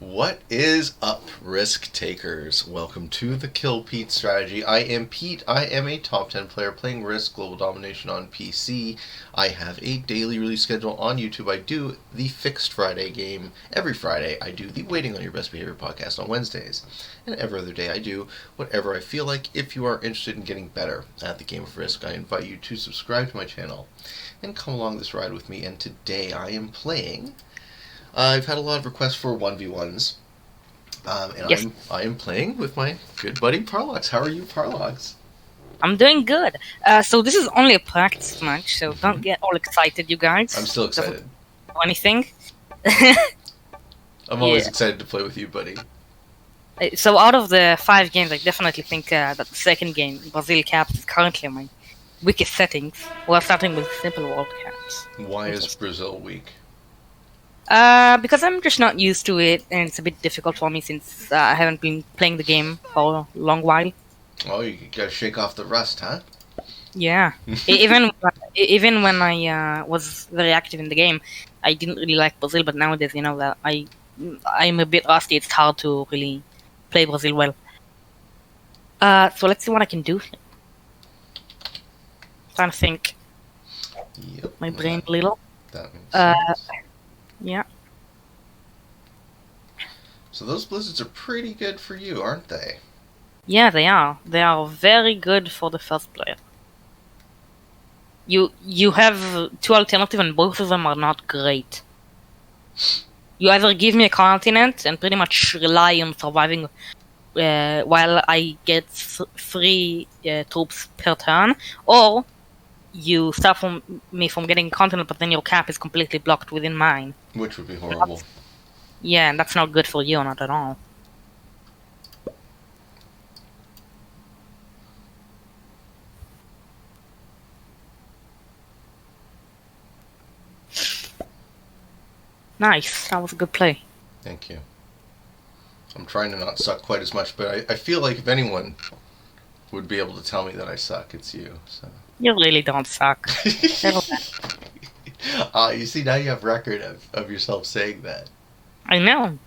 What is up, risk takers? Welcome to the Kill Pete strategy. I am Pete. I am a top 10 player playing Risk Global Domination on PC. I have a daily release schedule on YouTube. I do the Fixed Friday game every Friday. I do the Waiting on Your Best Behavior podcast on Wednesdays. And every other day I do whatever I feel like. If you are interested in getting better at the game of Risk, I invite you to subscribe to my channel and come along this ride with me. And today I am playing... I've had a lot of requests for 1v1's, and Yes. I am playing with my good buddy Parlox. How are you, Parlox? I'm doing good. So this is only a practice match, so don't get all excited, you guys. I'm still excited. Don't do anything. I'm always Yeah. excited to play with you, buddy. So out of the 5 games, I definitely think that the second game, Brazil Caps, is currently my weakest settings. We're starting with Simple World Caps. Why is Brazil weak? Because I'm just not used to it, and it's a bit difficult for me since I haven't been playing the game for a long while. Oh, you gotta shake off the rust, huh? Yeah. Even when I was very active in the game, I didn't really like Brazil. But nowadays, that I'm a bit rusty. It's hard to really play Brazil well. So let's see what I can do. Trying to think. Yep. My brain a little. That makes Uh, sense. Yeah. So those blizzards are pretty good for you, aren't they? Yeah, they are. They are very good for the first player. You have 2 alternatives, and both of them are not great. You either give me a continent and pretty much rely on surviving while I get 3 troops per turn, or you stop me from getting a continent, but then your cap is completely blocked within mine. Which would be horrible. Yeah, and that's not good for you, not at all. Nice, that was a good play. Thank you. I'm trying to not suck quite as much, but I feel like if anyone would be able to tell me that I suck, it's you. So. You really don't suck. You see, now you have record of yourself saying that. I know.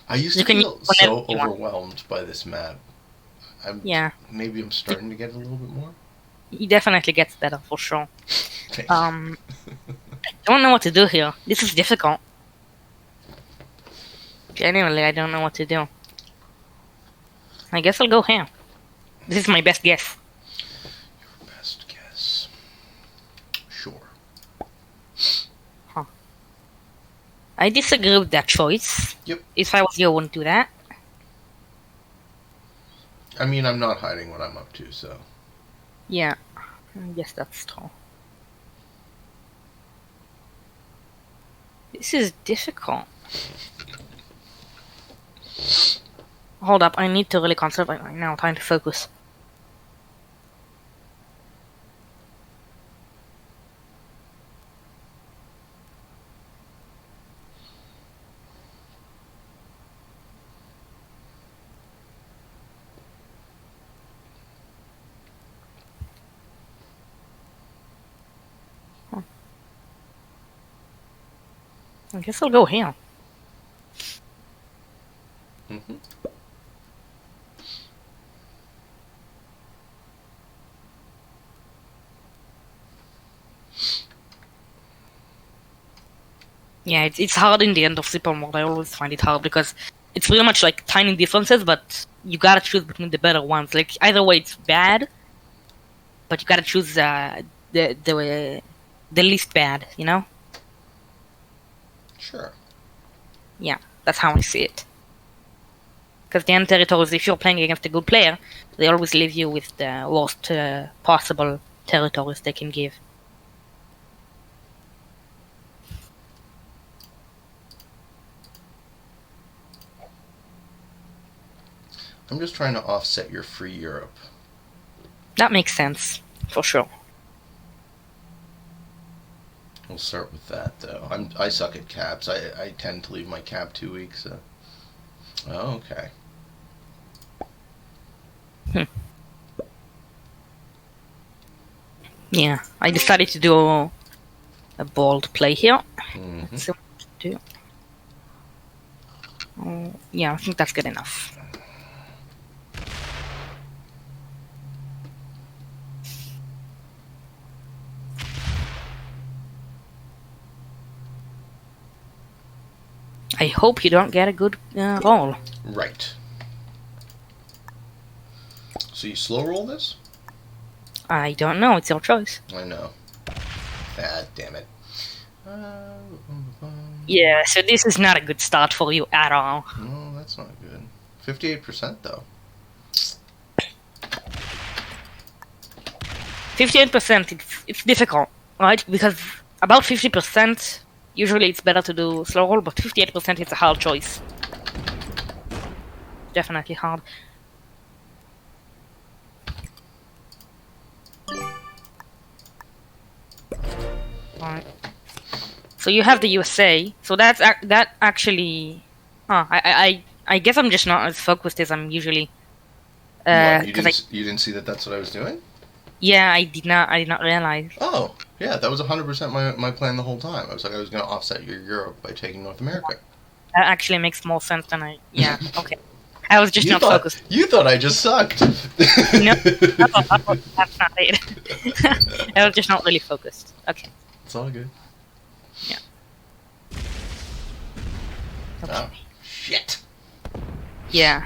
I used You to can feel use whatever so you want. overwhelmed by this map. Yeah, Maybe I'm starting to get a little bit more. he definitely gets better for sure. Thanks. I don't know what to do here. This is difficult. Genuinely, I don't know what to do. I guess I'll go here. This is my best guess. Your best guess. Sure. I disagree with that choice. Yep. If I was you, I wouldn't do that. I mean, I'm not hiding what I'm up to, so. Yeah, I guess that's true. This is difficult. Hold up, I need to really concentrate right now. I'm trying to focus. I guess I'll go here. Mm-hmm. Yeah, it's hard in the end of Super mode. I always find it hard because it's pretty much like tiny differences, but you gotta choose between the better ones. Like either way, it's bad, but you gotta choose the least bad. You know? Sure. Yeah, that's how I see it. Because the end territories, if you're playing against a good player, they always leave you with the worst possible territories they can give. I'm just trying to offset your free Europe. That makes sense, for sure. We'll start with that, though. I suck at caps. I tend to leave my cap 2 weeks. So. Oh, okay. Yeah, I decided to do a bold play here. Mm-hmm. Let's see what to do. Yeah, I think that's good enough. I hope you don't get a good roll. Right. So you slow roll this? I don't know, it's your choice. I know. Ah, damn it. Yeah, so this is not a good start for you at all. No, that's not good. 58% though. 58%, it's difficult, right? Because about 50%, usually it's better to do slow roll, but 58% is a hard choice. Definitely hard. Alright. So you have the USA. So that actually, I guess I'm just not as focused as I'm usually. What, you didn't see that that's what I was doing? Yeah, I did not realize. Oh, yeah, that was 100% my plan the whole time. I was going to offset your Europe by taking North America. That actually makes more sense than I. Yeah, okay. I was just not focused. You thought I just sucked. No, that's not it. I was just not really focused. Okay. It's all good. Yeah. Okay. Oh, shit. Yeah.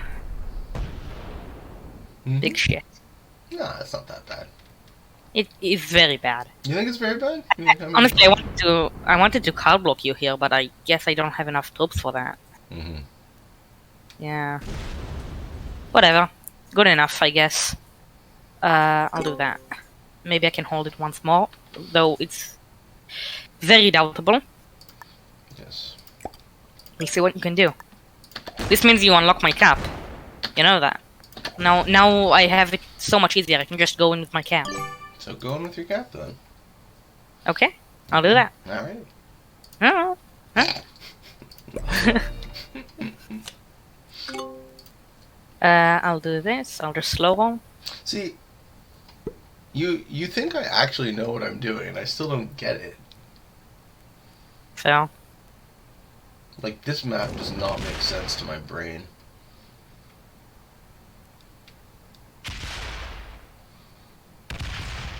Mm-hmm. Big shit. No, it's not that bad. It is very bad. You think it's very bad? Honestly, I wanted to card block you here, but I guess I don't have enough troops for that. Mm-hmm. Yeah. Whatever. Good enough, I guess. I'll do that. Maybe I can hold it once more, though it's very doubtable. Yes. We'll see what you can do. This means you unlock my cap. You know that. Now I have it so much easier. I can just go in with my cap. So go in with your cap then. Okay, I'll do that. Alright. Oh. I'll do this. I'll just slow roll. See, you think I actually know what I'm doing, and I still don't get it. So. Like, this map does not make sense to my brain.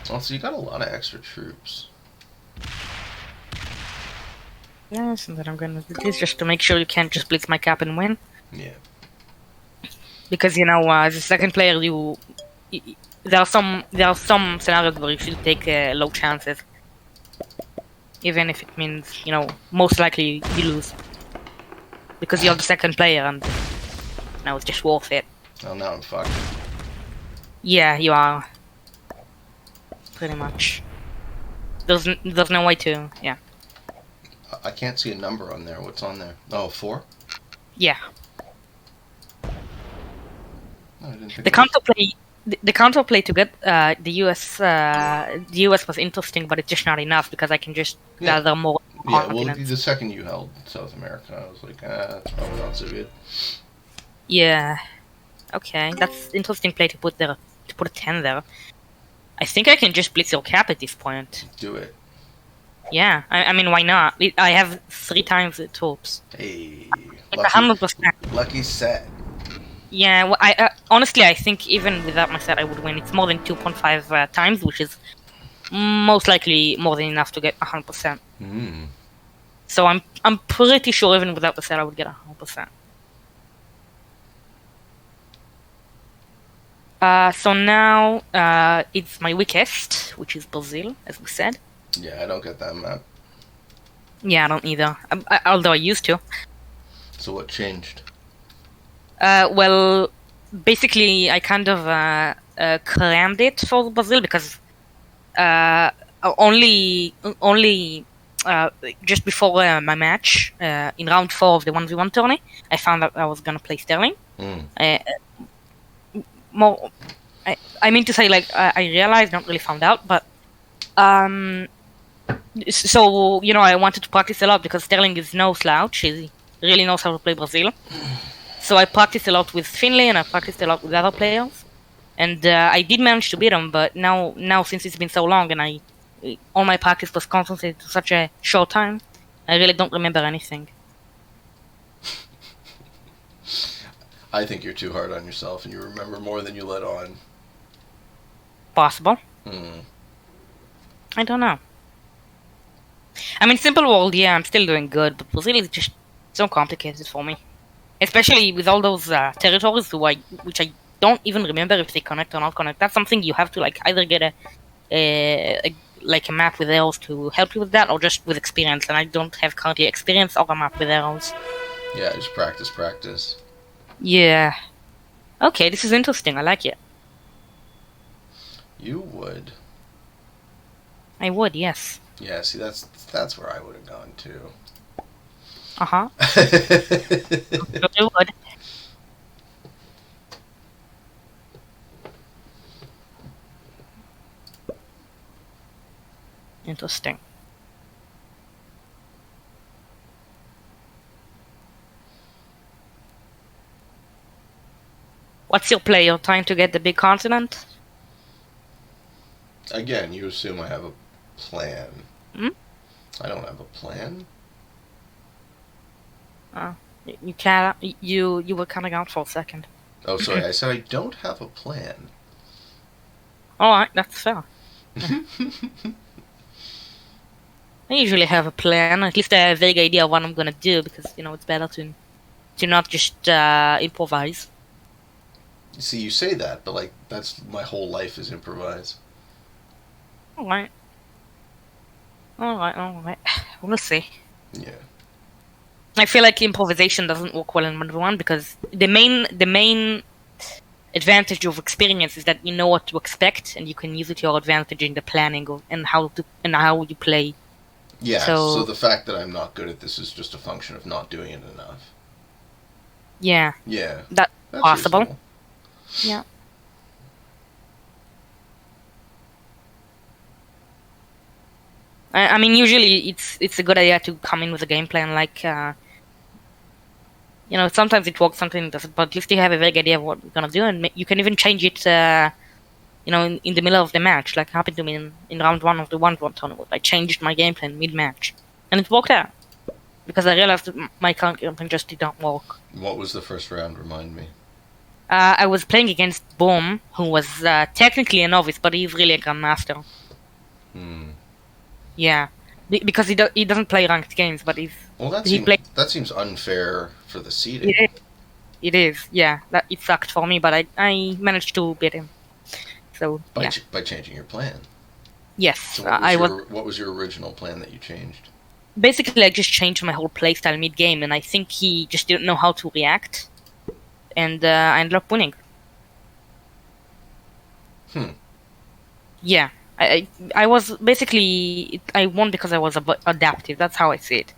Also, you got a lot of extra troops. Yes, and then I'm gonna do this just to make sure you can't just blitz my cap and win. Yeah. Because as a second player, there are some scenarios where you should take low chances, even if it means most likely you lose, because you're the second player, and now it's just worth it. Oh, now I'm fucked. Yeah, you are. Pretty much. There's no way to. Yeah. I can't see a number on there. What's on there? Oh, 4? Yeah. No, I didn't think the counterplay to get the US was interesting, but it's just not enough because I can just gather more. Yeah, well, the second you held South America, I was like, that's probably not so good. Yeah. Okay, that's interesting play to put there. To put a 10 there. I think I can just blitz your cap at this point. Do it. Yeah, I mean, why not? I have 3 times the troops. Hey, It's 100%. Lucky set. Yeah, well, honestly, I think even without my set, I would win. It's more than 2.5 times, which is most likely more than enough to get 100%. Mm. So I'm pretty sure even without the set, I would get 100%. So now it's my weakest, which is Brazil, as we said. Yeah, I don't get that map. Yeah, I don't either. Although I used to. So what changed? Well, basically, I kind of crammed it for Brazil because only just before my match in round 4 of the 1v1 tourney, I found out I was gonna play Sterling. I mean to say, like, I realized, not really found out, but so I wanted to practice a lot because Sterling is no slouch. He really knows how to play Brazil. So I practiced a lot with Finlay and I practiced a lot with other players, and I did manage to beat him. But now since it's been so long and all my practice was concentrated to such a short time, I really don't remember anything. I think you're too hard on yourself and you remember more than you let on. Possible. I don't know. I mean, Simple World, yeah, I'm still doing good, but Brazil is just so complicated for me. Especially with all those territories which I don't even remember if they connect or not connect. That's something you have to like either get a map with arrows to help you with that, or just with experience. And I don't have currently experience or a map with arrows. Yeah, just practice. Yeah. Okay, this is interesting. I like it. You would. I would, yes. Yeah, see, that's where I would have gone too. Uh-huh. I would. Interesting. What's your play? You're trying to get the big continent? Again, you assume I have a plan. Hmm? I don't have a plan. You can't. You were coming out for a second. Oh, sorry. I said I don't have a plan. Alright, that's fair. I usually have a plan, at least a vague idea of what I'm gonna do, because, it's better to not just improvise. See, you say that, but like that's my whole life is improvise. Alright. We'll see. Yeah. I feel like improvisation doesn't work well in 1v1 because the main advantage of experience is that you know what to expect and you can use it to your advantage in the planning and how you play. Yeah, so the fact that I'm not good at this is just a function of not doing it enough. Yeah. Yeah. That's possible. Reasonable. Yeah. I mean, usually it's a good idea to come in with a game plan, like, sometimes it works, sometimes it doesn't, but at least you have a vague idea of what you're gonna do, and you can even change it, in the middle of the match, like happened to me in round 1 of the 1v1 tournament. I changed my game plan mid-match, and it worked out, because I realized that my current game plan just did not work. What was the first round? Remind me. I was playing against Boom, who was technically a novice, but he's really a Grandmaster. Yeah, because he doesn't play ranked games, but that seems unfair for the seeding. It is, yeah. It sucked for me, but I managed to beat him. So by changing your plan. Yes, So what was your original plan that you changed? Basically, I just changed my whole playstyle mid game, and I think he just didn't know how to react, and I ended up winning. Yeah. I was basically I won because I was adaptive. That's how I see it.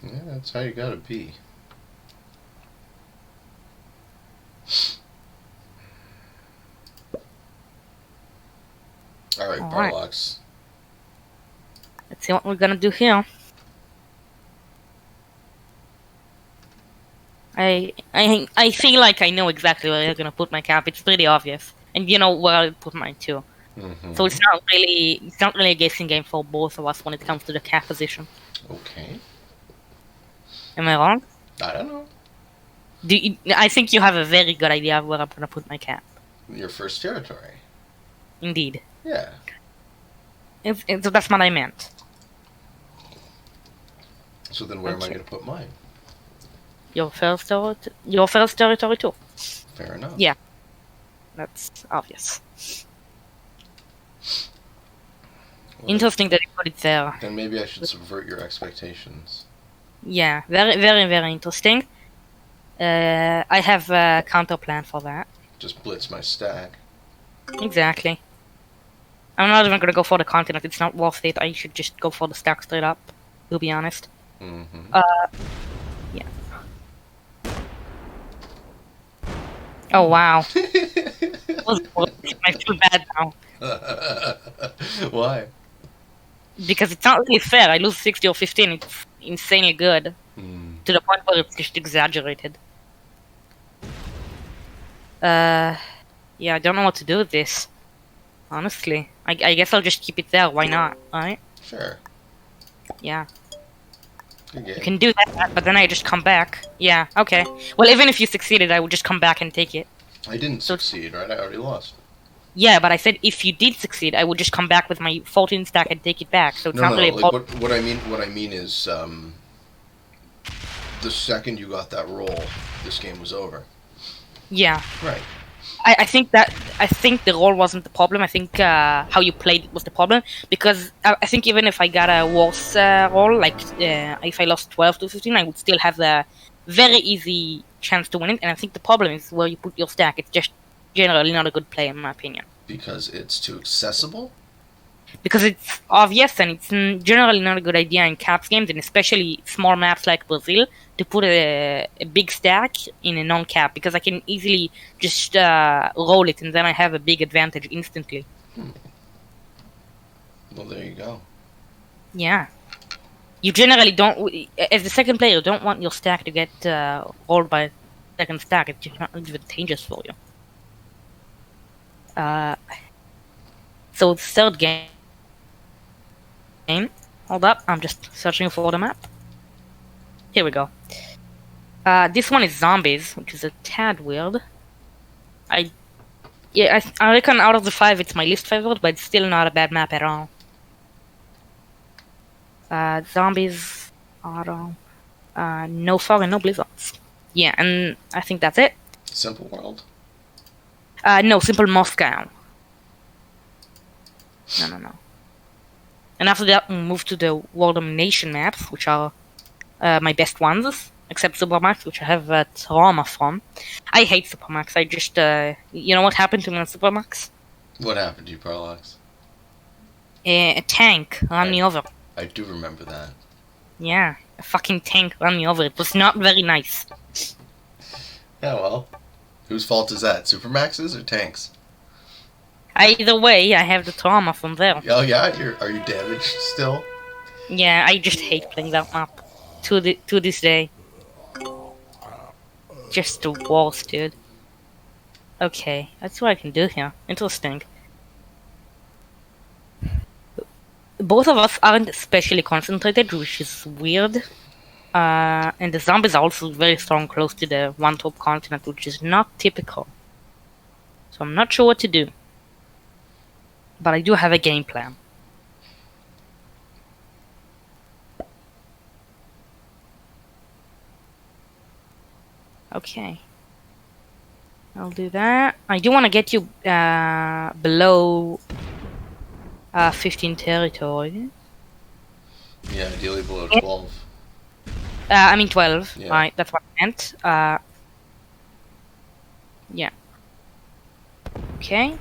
Yeah, that's how you gotta be. All right, Parlox. Let's see what we're gonna do here. I feel like I know exactly where you're gonna put my cap. It's pretty obvious. And you know where I'll put mine too. So it's not really a guessing game for both of us when it comes to the cap position. Okay. Am I wrong? I don't know. I think you have a very good idea of where I'm gonna put my cap. Your first territory. Indeed. Yeah. So that's what I meant. So then where am I gonna put mine? Your first territory too. Fair enough. Yeah. That's obvious. Well, interesting that you put it there. Then maybe I should subvert your expectations. Yeah, very, very, very interesting. I have a counter plan for that. Just blitz my stack. Exactly. I'm not even gonna go for the continent. It's not worth it. I should just go for the stack straight up, to be honest. Yeah. Oh wow. I feel bad now. Why? Because it's not really fair. I lose 60 or 15. It's insanely good. To the point where it's just exaggerated. Yeah, I don't know what to do with this. Honestly. I guess I'll just keep it there. Why not? Alright? Sure. Yeah. Good game. You can do that, but then I just come back. Yeah, okay. Well, even if you succeeded, I would just come back and take it. I didn't succeed, right? I already lost. Yeah, but I said if you did succeed, I would just come back with my 14 stack and take it back. So it's No, not no, really no. a Like problem. what I mean is, the second you got that roll, this game was over. Yeah. Right. I think the roll wasn't the problem. I think how you played was the problem, because I think even if I got a worse roll, like if I lost 12 to 15, I would still have the very easy chance to win it. And I think the problem is where you put your stack. It's just generally not a good play in my opinion. Because it's too accessible? Because it's obvious and it's generally not a good idea in caps games, and especially small maps like Brazil, to put a big stack in a non-cap, because I can easily just roll it and then I have a big advantage instantly. Well, there you go. Yeah. You generally don't, as the second player, you don't want your stack to get rolled by a second stack. It's just not advantageous for you. So the third game. Hold up, I'm just searching for the map. Here we go. This one is zombies, which is a tad weird. I reckon out of the 5 it's my least favorite, but it's still not a bad map at all. Zombies, auto, no fog and no blizzards. Yeah, and I think that's it. Simple World? No, Simple Moscow. No. And after that, we move to the World Domination maps, which are my best ones, except Supermax, which I have trauma from. I hate Supermax. I just, you know what happened to me on Supermax? What happened to you, Parlox? A tank ran me over. I do remember that. Yeah, a fucking tank ran me over. It was not very nice. Yeah, well, whose fault is that? Supermax's or Tank's? Either way, I have the trauma from there. Oh yeah, are you damaged still? Yeah, I just hate playing that map to this day. Just the worst, dude. Okay, that's what I can do here. Interesting. Both of us aren't especially concentrated, which is weird. And the zombies are also very strong close to the one top continent, which is not typical. So I'm not sure what to do. But I do have a game plan. Okay. I'll do that. I do want to get you below 15 territory. Yeah, ideally below 12. I mean 12. Yeah. Right, that's what I meant. Yeah. Okay.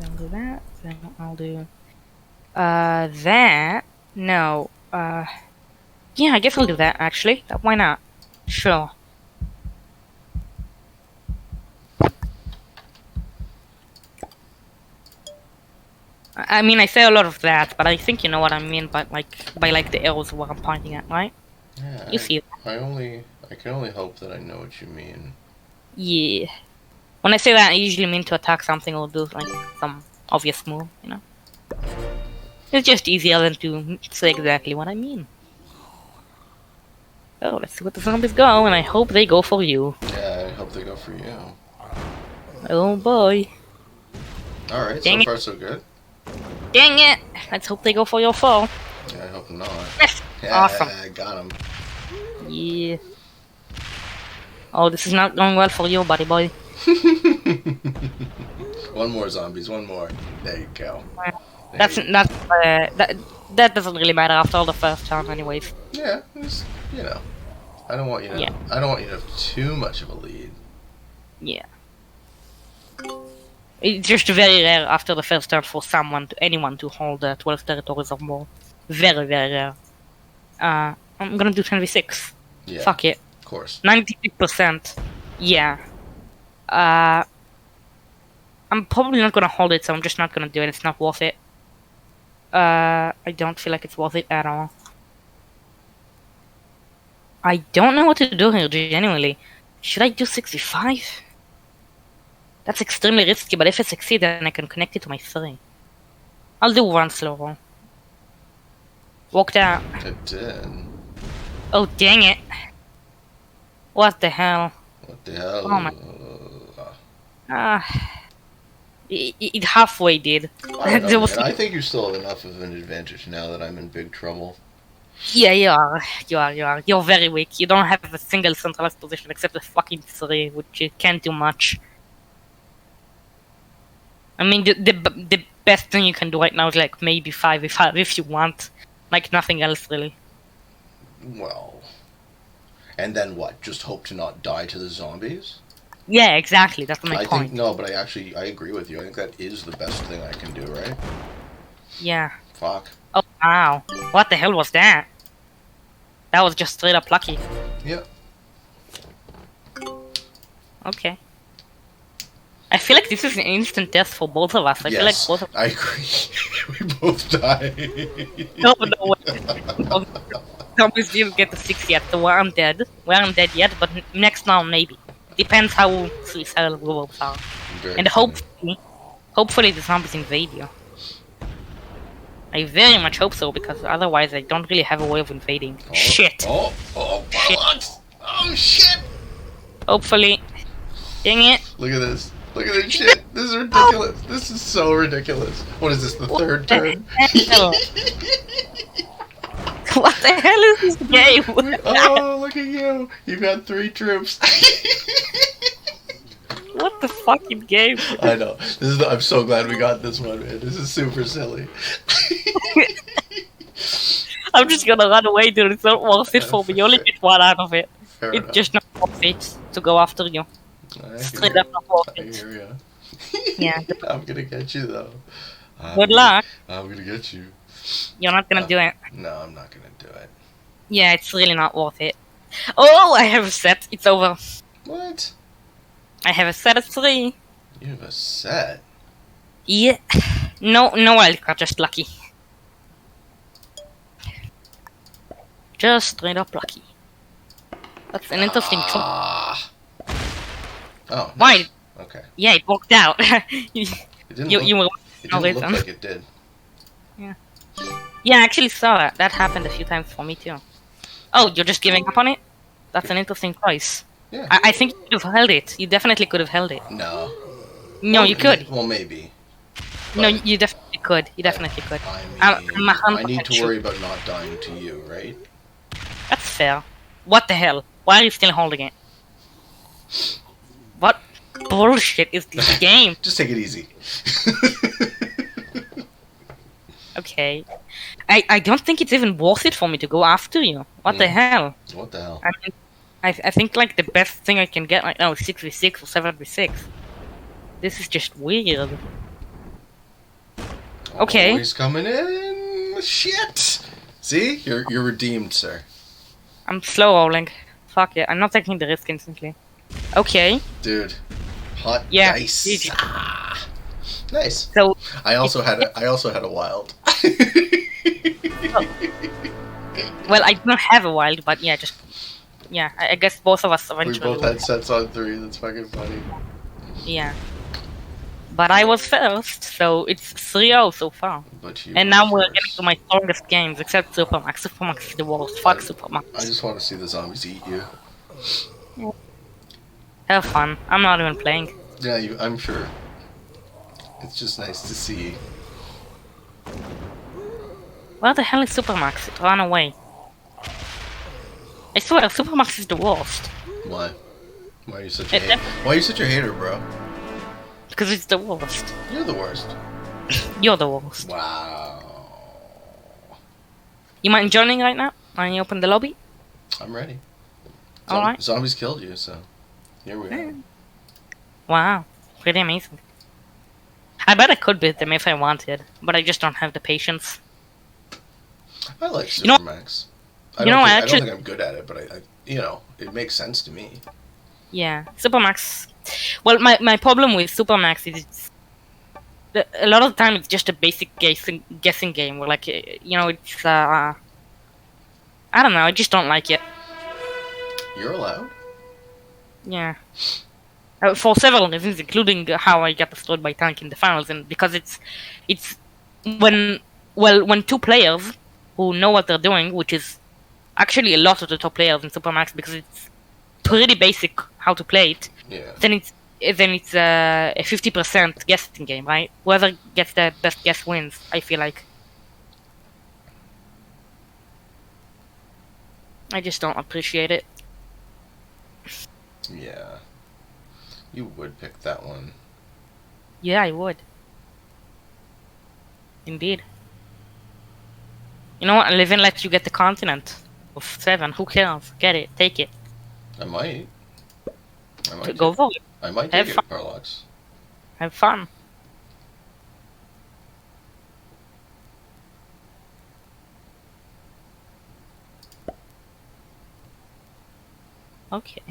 I'll do that. Then I'll do that. No. Yeah, I guess I'll do that actually. Why not? Sure. I mean, I say a lot of that, but I think you know what I mean by the arrows where I'm pointing at, right? Yeah, You see it. I can only hope that I know what you mean. Yeah. When I say that, I usually mean to attack something or do like some obvious move, you know? It's just easier than to say exactly what I mean. Oh, let's see what the zombies go, and I hope they go for you. Yeah, I hope they go for you. Oh boy. Alright, Dang so it. far so good. Dang it! Let's hope they go for your foe. Yeah, I hope not. Yes! Yeah, Awesome. I got him. Yeah. Oh, this is not going well for you, buddy boy. One more zombies, one more. There you go. That doesn't really matter after all the first time, anyways. Yeah, just, you know. I don't want you to Yeah. I don't want you to have too much of a lead. Yeah. It's just very rare after the first turn for anyone to hold 12 territories or more. Very, very rare. I'm gonna do 10v6. Yeah. Fuck it. Of course. 96%. Yeah. I'm probably not gonna hold it, so I'm just not gonna do it. It's not worth it. I don't feel like it's worth it at all. I don't know what to do here, genuinely. Should I do 65? That's extremely risky, but if I succeed, then I can connect it to my 3. I'll do one slow roll. Walked out. It did. Oh, dang it. What the hell? What the hell? Oh my. It halfway did. I don't know, There was. man. I think you still have enough of an advantage now that I'm in big trouble. Yeah, you are. You are. You are. You're very weak. You don't have a single centralized position except the fucking 3, which you can't do much. I mean, the best thing you can do right now is like maybe 5v5 if you want. Like nothing else, really. Well. And then what? Just hope to not die to the zombies? Yeah, exactly. That's my point. No, but I agree with you. I think that is the best thing I can do, right? Yeah. Fuck. Oh, wow. What the hell was that? That was just straight up lucky. Yeah. Okay. I feel like this is an instant death for both of us. I feel like both of us. I agree. We both die. No, way. Zombies didn't get to 6 yet, so we aren't dead. We aren't dead yet, but next round maybe. Depends how suicidal wolves are. And hopefully the zombies invade you. I very much hope so, because otherwise I don't really have a way of invading. Shit! Parlox! Oh, shit! Hopefully. Dang it. Look at this. Look at this shit. This is ridiculous. This is so ridiculous. What is this, the third turn? What the hell is this game? Oh, look at you. You've got 3 troops. What the fucking game? I know. I'm so glad we got this one, man. This is super silly. I'm just gonna run away, dude. It's not worth it for me. You only get 1 out of it. Fair It's enough. just not worth it to go after you. Straight up not worth I it. hear ya. Yeah. I'm gonna get you, though. Good luck. I'm gonna get you. You're not gonna do it. No, I'm not gonna do it. Yeah, it's really not worth it. Oh, I have a set. It's over. What? I have a set of 3. You have a set? Yeah. No wildcard, just lucky. Just straight up lucky. That's an interesting choice. Oh, nice. Why? Okay. Yeah, it worked out. It didn't look like it did. Yeah, I actually saw that. That happened a few times for me too. Oh, you're just giving up on it? That's an interesting choice. Yeah. I think you could have held it. You definitely could have held it. No. No, you could. Well, maybe. No, you definitely could. You definitely could. I mean, I need 100% to sure. worry about not dying to you, right? That's fair. What the hell? Why are you still holding it? What bullshit is this game? Just take it easy. Okay. I don't think it's even worth it for me to go after you. What the hell? What the hell? I mean, I think like the best thing I can get right now is 6v6 or 7v6. This is just weird. Okay. Always coming in. Shit. See? You're redeemed, sir. I'm slow rolling. Fuck it. I'm not taking the risk instantly. Okay. Dude. Hot Yeah. dice. Easy. Ah. Nice. So I also had a wild. well, I don't have a wild, but yeah, I guess both of us We eventually. both had sets on 3. That's fucking funny. Yeah. But I was first, so it's 3-0 so far. But you And were now we're first. getting to my strongest games, except Supermax. Supermax is the worst. Fuck Supermax. I just want to see the zombies eat you. Have fun. I'm not even playing. Yeah, I'm sure. It's just nice to see. Where the hell is Supermax? It ran away. I swear, Supermax is the worst. Why? Why are you such a hater? Why are you such a hater, bro? Because it's the worst. You're the worst. You're the worst. Wow. You mind joining right now? When you open the lobby? I'm ready. Alright. Zombies killed you, so here we are. Wow. Pretty amazing. I bet I could beat them if I wanted, but I just don't have the patience. I like You know- Supermax. you know, I I actually- don't think I'm good at it, but I it makes sense to me. Yeah, Supermax. Well, my problem with Supermax is a lot of the time it's just a basic guessing game where, like, it's I don't know, I just don't like it. You're allowed. Yeah. For several reasons, including how I got destroyed by tank in the finals, and because it's when two players who know what they're doing, which is actually a lot of the top players in Supermax because it's pretty basic how to play it. Yeah. Then it's a 50% guessing game, right? Whoever gets the best guess wins. I feel like. I just don't appreciate it. Yeah. You would pick that one. Yeah, I would. Indeed. You know what? I'll even let you get the continent of 7. Who cares? Get it. Take it. I might. Go for it. I might Have take fun. it, Parlox. Have fun. Okay.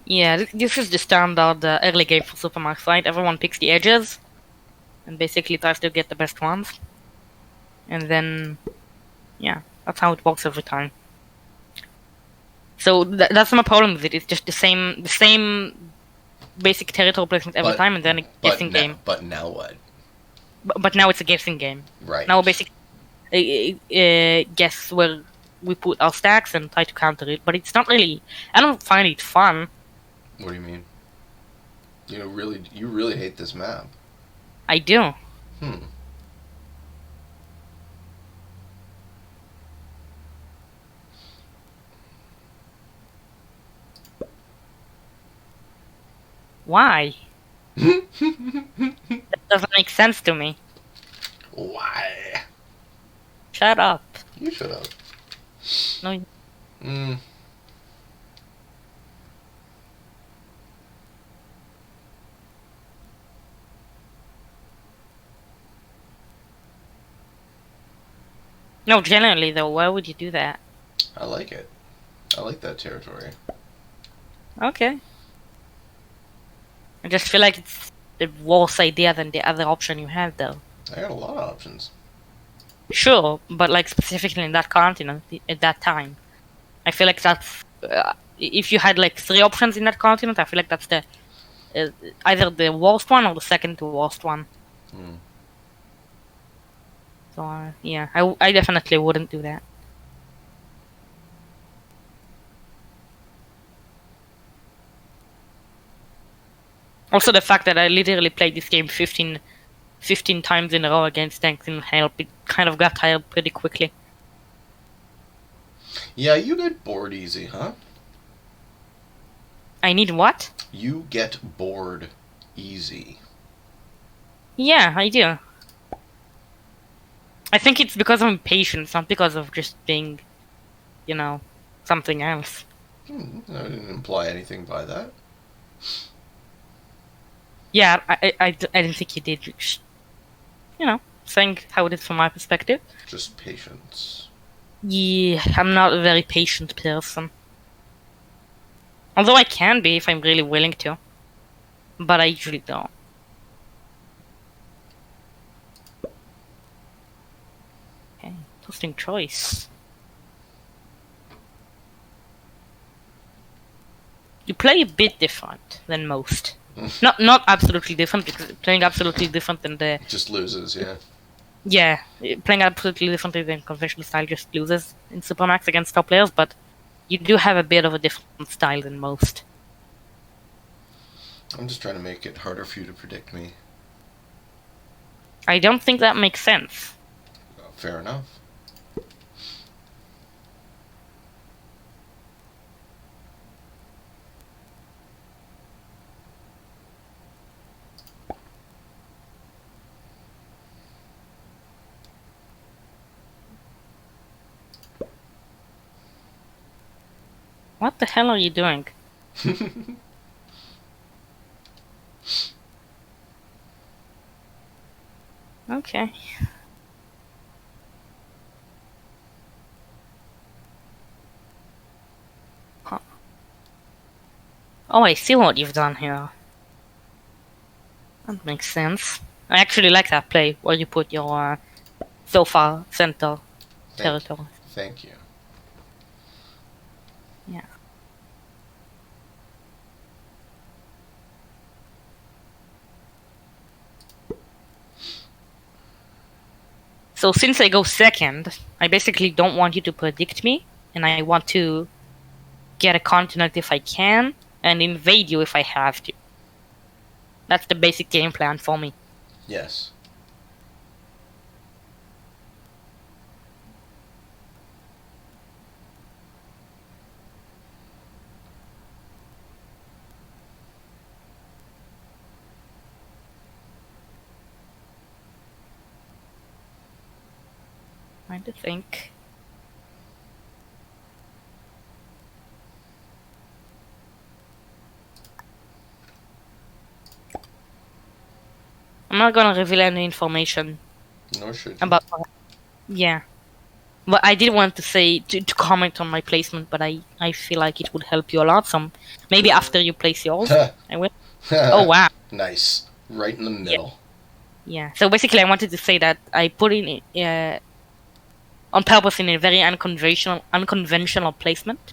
Yeah, this is the standard early game for Supermax, right? Everyone picks the edges and basically tries to get the best ones. And then, yeah, that's how it works every time. So that's my problem with it. It's just the same basic territory placement every time, and then a guessing game. But now what? But now it's a guessing game. Right. Now basically guess where we put our stacks and try to counter it. But it's not really. I don't find it fun. What do you mean? You really hate this map. I do. Why? That doesn't make sense to me. Why? Shut up. You shut up. No. No, genuinely though, why would you do that? I like it. I like that territory. Okay. I just feel like it's a worse idea than the other option you had, though. I got a lot of options. Sure, but like specifically in that continent at that time, I feel like that's if you had like 3 options in that continent, I feel like that's the either the worst one or the second to worst one. So yeah, I definitely wouldn't do that. Also, the fact that I literally played this game 15 times in a row against tanks didn't help. It kind of got tired pretty quickly. Yeah, you get bored easy, huh? I need what? You get bored easy. Yeah, I do. I think it's because of impatience, not because of just being, something else. I didn't imply anything by that. Yeah, I didn't think you did. Just, saying how it is from my perspective. Just patience. Yeah, I'm not a very patient person. Although I can be if I'm really willing to. But I usually don't. Okay, interesting choice. You play a bit different than most. Not absolutely different, because playing absolutely different than the... Just loses, yeah. Yeah, playing absolutely differently than conventional style just loses in Supermax against top players, but you do have a bit of a different style than most. I'm just trying to make it harder for you to predict me. I don't think that makes sense. Fair enough. What the hell are you doing? Okay. Huh. Oh, I see what you've done here. That makes sense. I actually like that play where you put your sofa center territory. Thank you. Yeah. So since I go second, I basically don't want you to predict me, and I want to get a continent if I can, and invade you if I have to. That's the basic game plan for me. Yes. Trying to think. I'm not gonna reveal any information Nor should you. about. Yeah. But I did want to say to comment on my placement, but I feel like it would help you a lot. So maybe after you place yours, I will. Oh wow! Nice, right in the middle. Yeah. So basically, I wanted to say that I put in on purpose in a very unconventional placement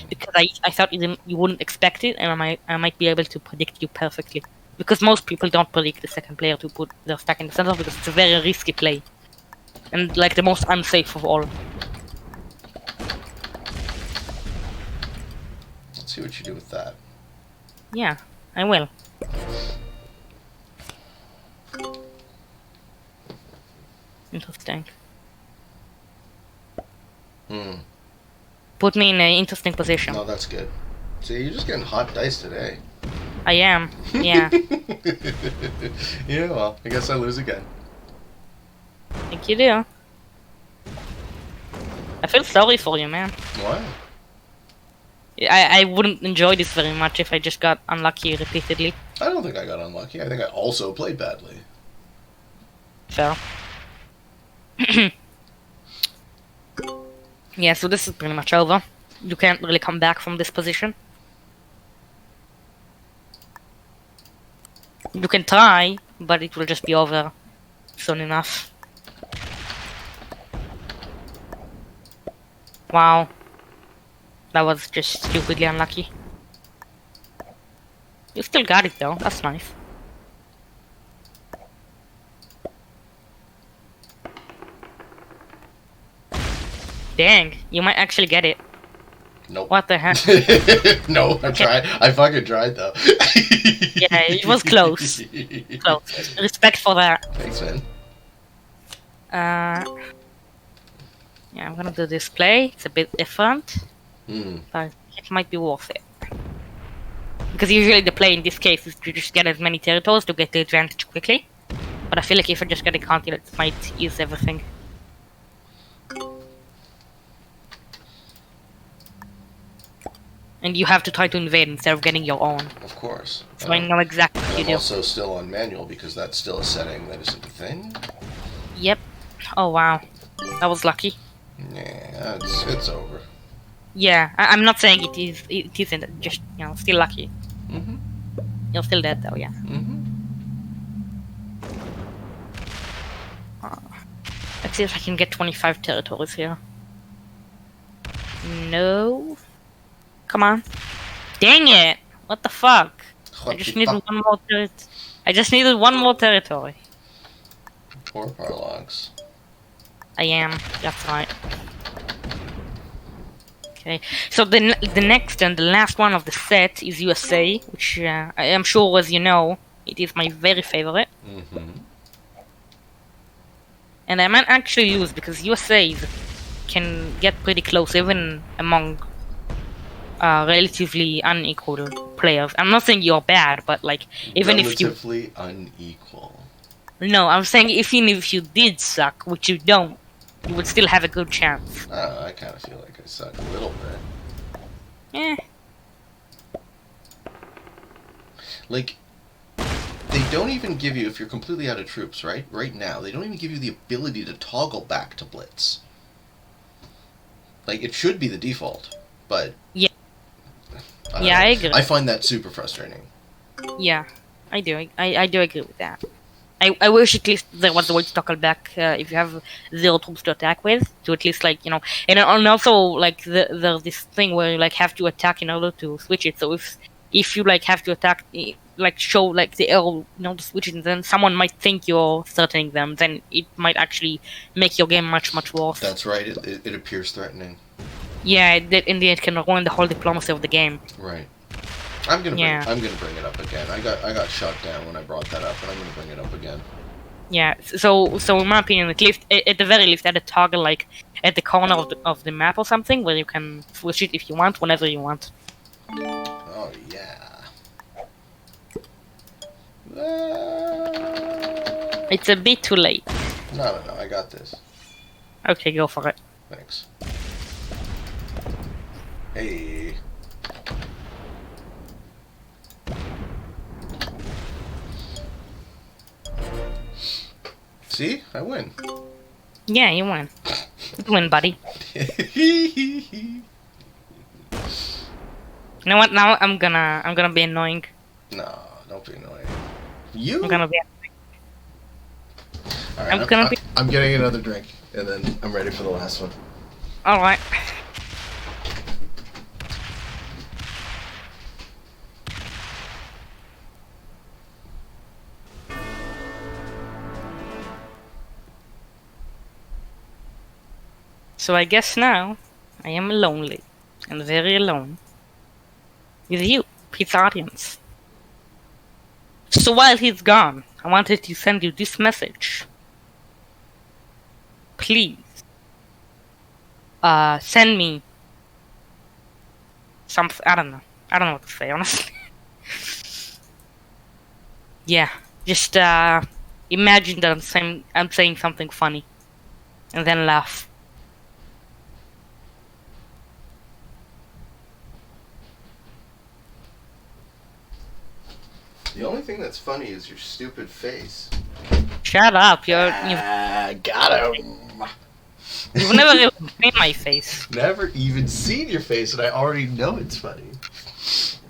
because I thought you wouldn't expect it, and I might be able to predict you perfectly. Because most people don't predict the second player to put their stack in the center because it's a very risky play. And like the most unsafe of all. Let's see what you do with that. Yeah, I will. Interesting. Put me in an interesting position. No, that's good. See, you're just getting hot dice today. I am, yeah. Yeah, well, I guess I lose again. I think you do. I feel sorry for you, man. Why? I wouldn't enjoy this very much if I just got unlucky repeatedly. I don't think I got unlucky. I think I also played badly. Fair. Yeah, so this is pretty much over. You can't really come back from this position. You can try, but it will just be over soon enough. Wow. That was just stupidly unlucky. You still got it though, that's nice. Dang, you might actually get it. Nope. What the heck? No, I tried. I fucking tried though. Yeah, it was close. Close. Respect for that. Thanks, man. Yeah, I'm gonna do this play. It's a bit different, Hmm. but it might be worth it. Because usually the play in this case is to just get as many territories to get the advantage quickly. But I feel like if I just get a continent, it might ease everything. And you have to try to invade instead of getting your own. Of course. So I know exactly what you I'm do. also still on manual because that's still a setting that isn't a thing. Yep. Oh wow. That was lucky. Yeah, it's over. Yeah, I'm not saying it is. It isn't. Just still lucky. Mm-hmm. You're still dead though. Yeah. Mm-hmm. Let's see if I can get 25 territories here. No. Come on. Dang it! What the fuck? I just needed one more territory. I just needed one more territory. Poor Parlox. I am. That's right. Okay. So the next and the last one of the set is USA, which I am sure, as you know, it is my very favorite. Mm-hmm. And I might actually lose because USA can get pretty close even among relatively unequal players. I'm not saying you're bad, but like even if you Relatively unequal. No, I'm saying even if you did suck, which you don't, you would still have a good chance. I kind of feel like I suck a little bit. Eh. Like, they don't even give you, if you're completely out of troops, right? Right now, they don't even give you the ability to toggle back to Blitz. Like, it should be the default, but... Yeah. I I agree. I find that super frustrating. Yeah. I do. I do agree with that. I wish at least there was a way to toggle back if you have 0 troops to attack with, to at least like, and also like there's this thing where you like have to attack in order to switch it. So if you like have to attack, like show like the arrow, to switch it, and then someone might think you're threatening them, then it might actually make your game much worse. That's right. It appears threatening. Yeah, in the end, it can ruin the whole diplomacy of the game. Right. I'm gonna bring it up again. I got shot down when I brought that up, and I'm gonna bring it up again. Yeah. So in my opinion, at the very least, add a toggle like at the corner of the map or something where you can switch it if you want, whenever you want. Oh yeah. It's a bit too late. No, I got this. Okay, go for it. Thanks. Hey. See? I win. Yeah, you win. You win, buddy. You know what? Now I'm gonna be annoying. No, don't be annoying. You? I'm gonna be. Alright, I'm getting another drink, and then I'm ready for the last one. All right. So I guess now I am lonely and very alone with you, Pete's audience. So while he's gone, I wanted to send you this message. Please, send me something. I don't know what to say, honestly. Yeah, just imagine that I'm saying something funny, and then laugh. The only thing that's funny is your stupid face. Shut up! Got him. You've never even seen my face. Never even seen your face, and I already know it's funny.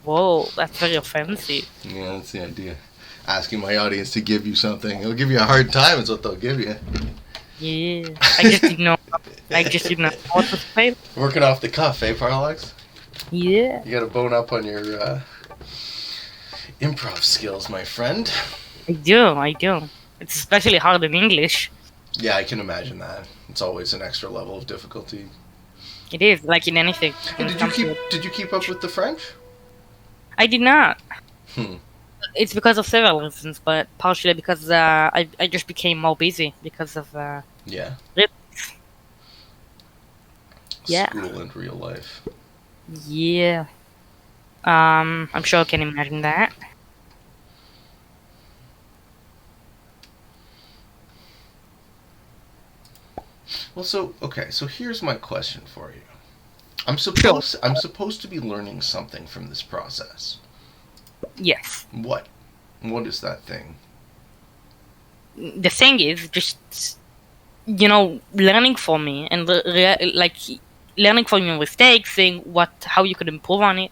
Whoa, that's very offensive. Yeah, that's the idea. Asking my audience to give you something. They'll give you a hard time is what they'll give you. Yeah, I just didn't know. What to say. Working off the cuff, eh, Parlox? Yeah. You gotta bone up on your improv skills, my friend. I do. It's especially hard in English. Yeah, I can imagine that. It's always an extra level of difficulty. It is, like in anything. And did you keep up with the French? I did not. It's because of several reasons, but partially because I just became more busy because of yeah. Yeah. School and real life. Yeah. I'm sure I can imagine that. Well, so here's my question for you. I'm supposed to be learning something from this process. Yes. What? What is that thing? The thing is just learning from me and learning from your mistakes, seeing how you could improve on it.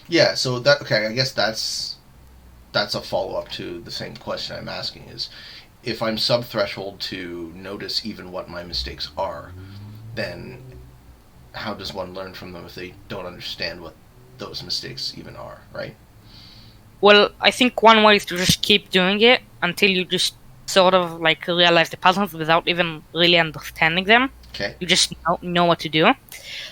Yeah, so I guess that's a follow-up to the same question I'm asking is, if I'm sub-threshold to notice even what my mistakes are, then how does one learn from them if they don't understand what those mistakes even are, right? Well, I think one way is to just keep doing it until you just sort of like realize the patterns without even really understanding them. Okay. You just know what to do.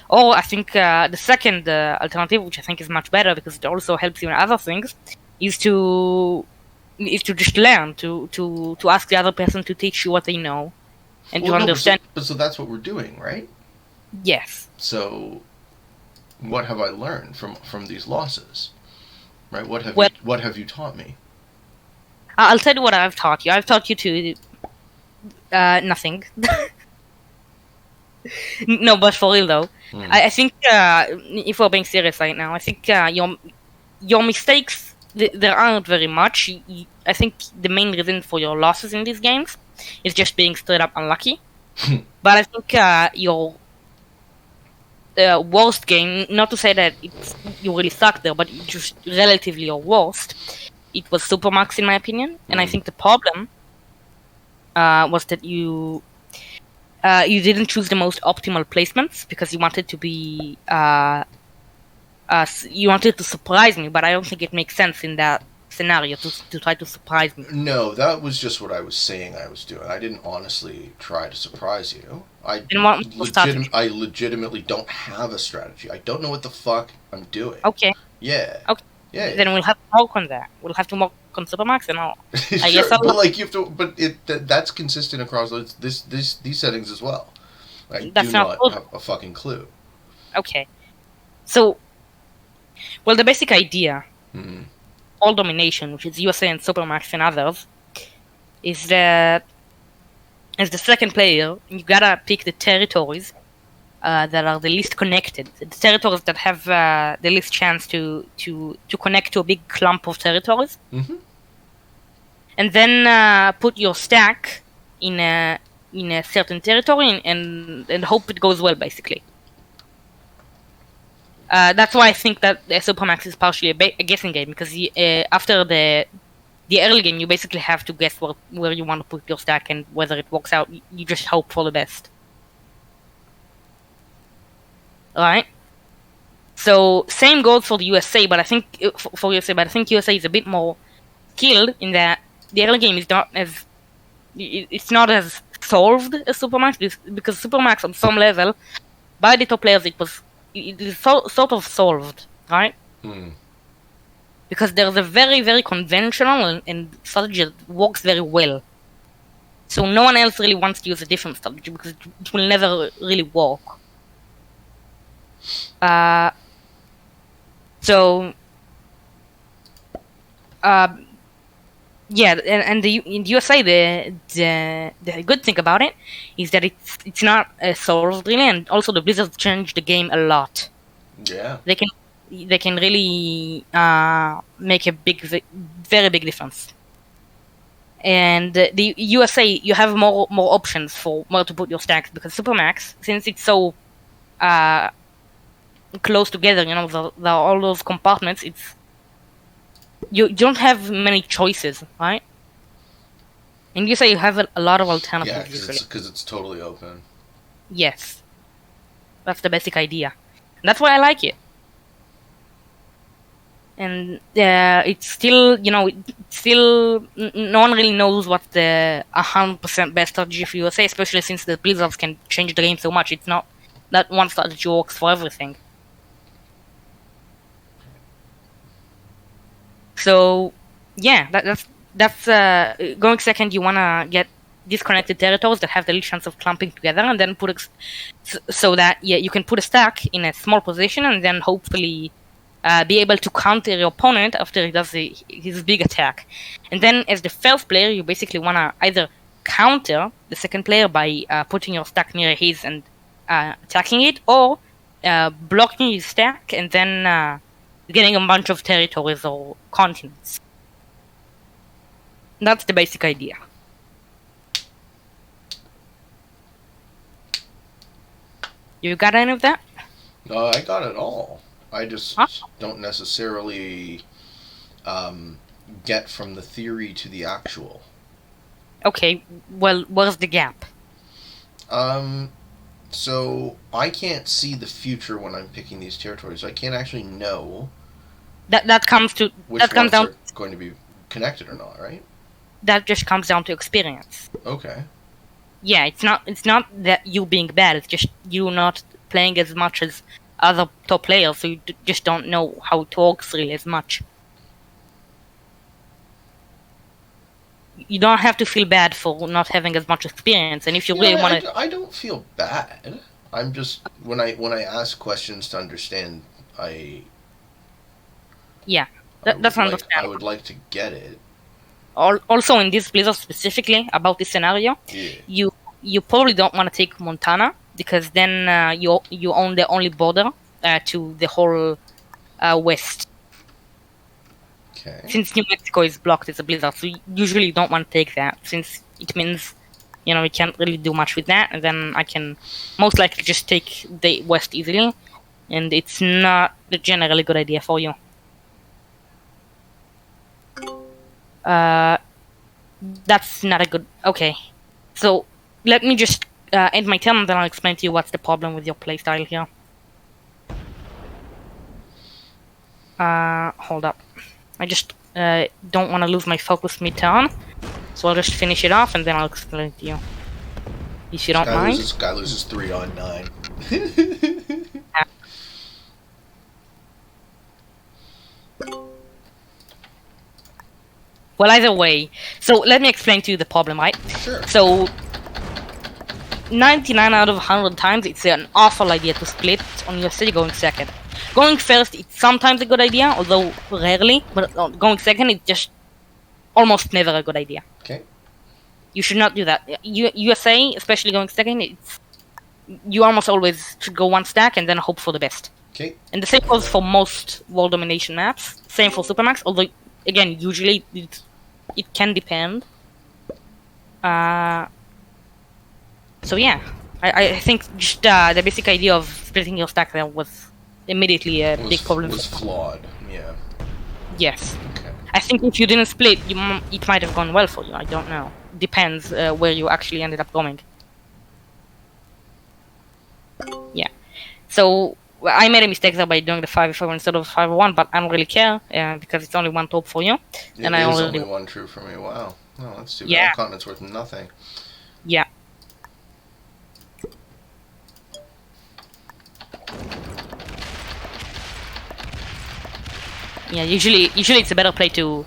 Or I think the second alternative, which I think is much better because it also helps you in other things, is to just learn to ask the other person to teach you what they know and to understand. So that's what we're doing, right? Yes. So what have I learned from these losses? Right? What have you taught me? I'll tell you what I've taught you. I've taught you to nothing. No, but for real though, I think if we're being serious right now, I think your mistakes there aren't very much. I think the main reason for your losses in these games is just being straight up unlucky. But I think your worst game, not to say that you really suck there, but just relatively your worst, it was Supermax in my opinion, and I think the problem was that you didn't choose the most optimal placements because you wanted to be you wanted to surprise me, but I don't think it makes sense in that scenario to try to surprise me. No, that was just what I was saying I was doing. I didn't honestly try to surprise you. I legitimately don't have a strategy. I don't know what the fuck I'm doing. Okay. Yeah. Okay. Yeah. Then we'll have to work on that. We'll have to work on Supermax, and I'll. Sure, I guess but like you have to. But that's consistent across these settings as well. I That's do not not have a fucking clue. Okay. So, well, the basic idea, all Domination, which is USA and Supermax and others, is that as the second player, you gotta pick the territories that are the least connected, the territories that have the least chance to connect to a big clump of territories, and then put your stack in a certain territory and hope it goes well, basically. That's why I think that the Supermax is partially a guessing game, because after the early game, you basically have to guess where you want to put your stack and whether it works out. You just hope for the best. Alright? So, same goes for the USA, but I think USA is a bit more skilled in that the early game is not as... It's not as solved as Supermax, because Supermax on some level, by the top players, it is sort of solved, right? Because there's a very, very conventional and strategy that works very well. So no one else really wants to use a different strategy because it will never really work. Yeah, and in the USA, the good thing about it is that it's not solved really, and also the Blizzard changed the game a lot. Yeah, they can really make a very big difference. And the USA, you have more options for where to put your stacks, because Supermax, since it's so close together, there are all those compartments. You don't have many choices, right? And you say you have a lot of alternatives. Yeah, because it's totally open. Yes. That's the basic idea. And that's why I like it. And it's still, no one really knows what the 100% best strategy for USA, especially since the Blizzards can change the game so much. It's not that one strategy works for everything. So, yeah, that's going second. You wanna get disconnected territories that have the least chance of clumping together, and then so that you can put a stack in a small position, and then hopefully be able to counter your opponent after he does his big attack. And then, as the first player, you basically wanna either counter the second player by putting your stack near his and attacking it, or blocking his stack and then getting a bunch of territories or continents. That's the basic idea. You got any of that? No, I got it all. I just don't necessarily get from the theory to the actual. Okay, well, where's the gap? So I can't see the future when I'm picking these territories. I can't actually know that comes down are going to be connected or not, right? That just comes down to experience. Okay. Yeah, it's not that you being bad. It's just you not playing as much as other top players, so you just don't know how it works really as much. You don't have to feel bad for not having as much experience, and if you really want to... I don't feel bad. I'm just when I ask questions to understand, that's understandable. I would like to get it. Also, in this Blizzard specifically about this scenario, you probably don't want to take Montana, because then you own the only border to the whole west. Okay. Since New Mexico is blocked as a blizzard, so usually you don't want to take that, since it means we can't really do much with that, and then I can most likely just take the west easily, and it's not a generally good idea for you. That's not a good... Okay. So, let me just end my turn and then I'll explain to you what's the problem with your playstyle here. Hold up. I just don't want to lose my focus mid-turn. So I'll just finish it off and then I'll explain to you. If you don't mind. Guy loses 3 on 9. Well, either way. So let me explain to you the problem, right? Sure. So 99 out of 100 times it's an awful idea to split on your city going second. Going first it's sometimes a good idea, although rarely, but going second it's just almost never a good idea. Okay. You should not do that. USA, especially going second, you almost always should go one stack and then hope for the best. Okay. And the same goes for most world domination maps. Same for Supermax, although again, usually it can depend. So yeah, I think just the basic idea of splitting your stack there was immediately a big problem. Was flawed, yeah. Yes. Okay. I think if you didn't split, it might have gone well for you. I don't know. Depends where you actually ended up going. Yeah. So I made a mistake there by doing the 5v4 instead of 5v1, but I don't really care because it's only one top for you. And it is only one true for me. Wow. Oh, that's too bad. Yeah. Continent's worth nothing. Yeah. Yeah, usually it's a better play to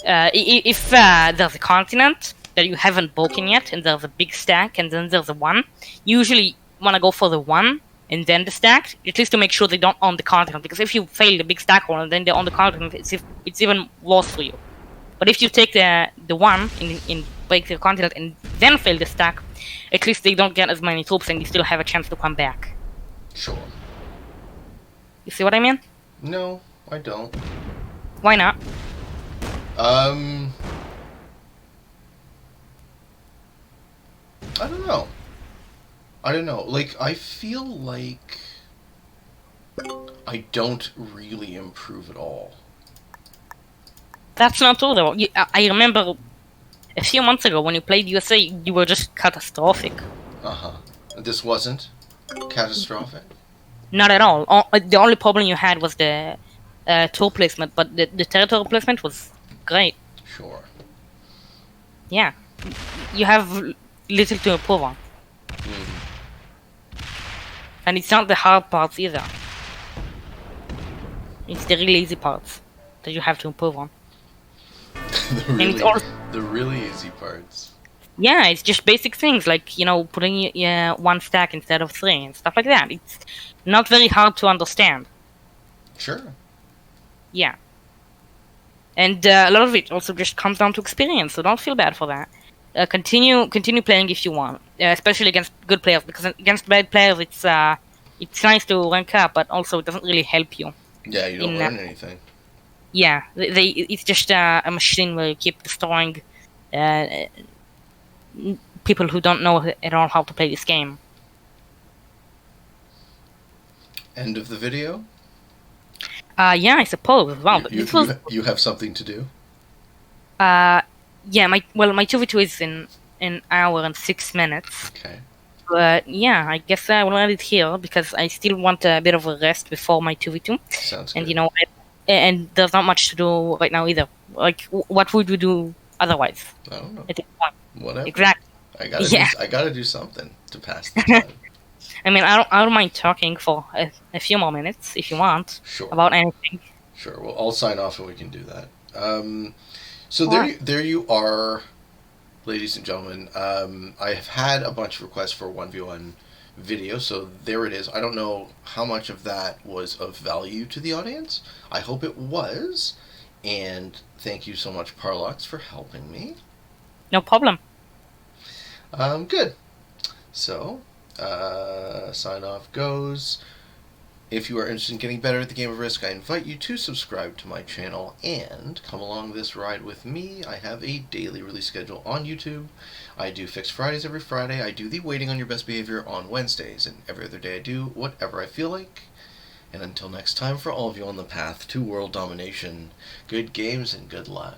if there's a continent that you haven't broken yet and there's a big stack and then there's a one, usually want to go for the one and then the stack, at least to make sure they don't own the continent, because if you fail the big stack one and then they own the continent, it's even worse for you. But if you take the one in break the continent and then fail the stack, at least they don't get as many troops and you still have a chance to come back. Sure. You see what I mean? No, I don't. Why not? I don't know. Like, I feel like I don't really improve at all. That's not true though. I remember a few months ago when you played USA, you were just catastrophic. Uh-huh. This wasn't catastrophic? Not at all. The only problem you had was the tour placement, but the territory placement was great. Sure. Yeah. You have little to improve on. Mm-hmm. And it's not the hard parts either. It's the really easy parts that you have to improve on. the really easy parts. Yeah, it's just basic things like, you know, putting one stack instead of 3 and stuff like that. It's not very hard to understand. Sure. Yeah. And a lot of it also just comes down to experience, so don't feel bad for that. Continue playing if you want, especially against good players, because against bad players it's nice to rank up, but also it doesn't really help you. Yeah, you don't learn anything. Yeah, it's just a machine where you keep destroying people who don't know at all how to play this game. End of the video? Yeah, I suppose. Wow, you have something to do? Yeah, my 2v2 is in an hour and 6 minutes. Okay. But yeah, I guess I will end it here because I still want a bit of a rest before my 2v2. Sounds good. And you know, and there's not much to do right now either. Like, what would we do otherwise? I don't know. At this point? Whatever. Exactly. I gotta do something to pass the time. I mean, I don't mind talking for a few more minutes if you want. Sure. About anything. Sure. Well, I'll sign off and we can do that. So there you are, ladies and gentlemen. I have had a bunch of requests for 1v1 video, so there it is. I don't know how much of that was of value to the audience. I hope it was, and thank you so much, Parlox, for helping me. No problem. Good. So, sign off goes. If you are interested in getting better at the game of Risk, I invite you to subscribe to my channel and come along this ride with me. I have a daily release schedule on YouTube. I do Fixed Fridays every Friday. I do the Waiting on Your Best Behavior on Wednesdays. And every other day I do whatever I feel like. And until next time, for all of you on the path to world domination, good games and good luck.